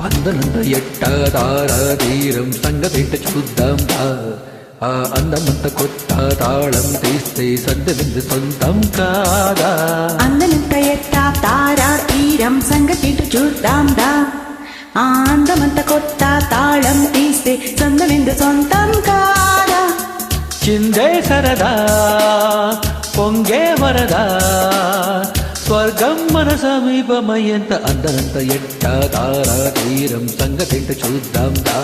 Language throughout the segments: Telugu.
అందనంత ఎట్టాదారా తీరం సంగతేంట చూద్దాం ఆ అందమంత కొత్త తాళం తీస్తే సందవింది సొంతం కాదా అందనంత ఎట్టా తారా తీరం సంగతేంట చూద్దాం దా ఆ అందమంత కొత్త తాళం తీస్తే సందవింది సొంతం కాదా చిందే సరదా పొంగే వరదా స్వర్గం మన సమీపమయ్యేంత అందనంత ఎట్టా తారా తీరం సంగతేంట చూద్దాం దా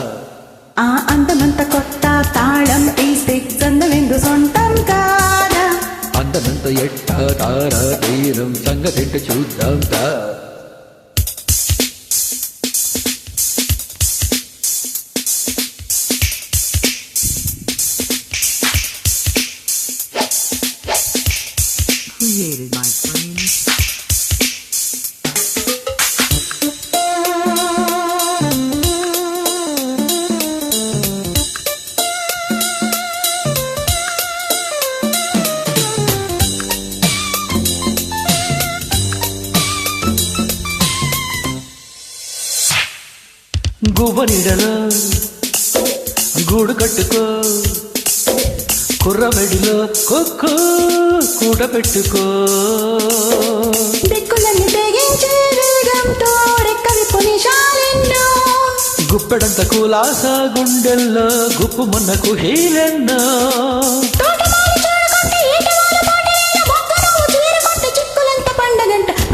ఆ అందమంత కొత్త తాళం తీస్తే సందవిందు సొంతం కాదా అందనంత ఎట్టా తారా తీరం సంగతేంట చూద్దాం దా Created by friends. గువ్వనిడలో గూడు కట్టుకో కుర్రమెడిలో కొక్కు కూట పెట్టుకో దిక్కులన్నీ తెగించే వేగంతో రెక్కవి పొనిషాలెన్నో గుప్పెడంత కులాస గుండెల్లో గుప్పు మొన్నకు హీలెన్నో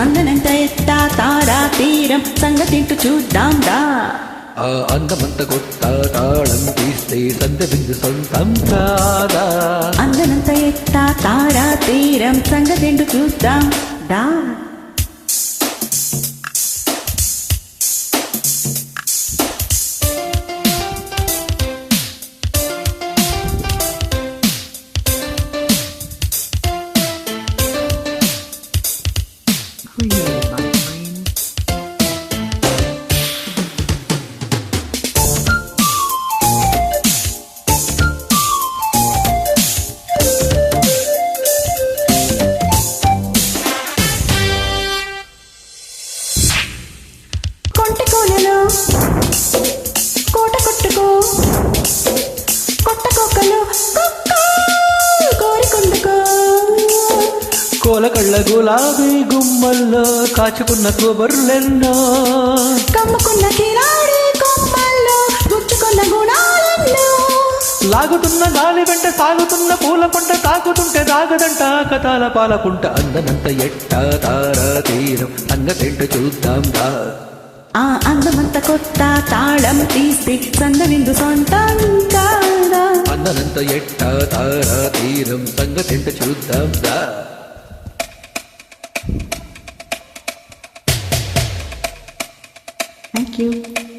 అందనంత ఎట్టా తారా తీరం సంగతింటూ చూద్దాం దా ఆ అందమంత కొత్త తాళం తీస్తే సందవిందు సొంతం కాదా అందనంత ఎట్టా తారా తీరం సంగతింటూ చూద్దాం దా Created by friends. కొంట కోలలో కోట కొట్టుకో కొట్టకొక్కలు కోరికొందుకో కోలకళ్ళ గులాబీ గుమ్మల్లో కాచుకున్న కొబర్లెన్నో కమ్ముకున్న కిరాడి కొమ్మల్లో గుచ్చుకున్న గుణాలెన్నో లాగుతున్న గాలి వెంట సాగుతున్న పూల పంట తాకుతుంటే దాగదంట కథాల పాలపుంట అందనంత ఎట్టా తారా తీరం సంగతేంట చూద్దాం దా ఆ అందమంత కొత్త తాళం తీస్తే సందవిందు సొంతం కాదా అందనంత ఎట్టా తారా తీరం సంగతేంట చూద్దాం దా Thank you.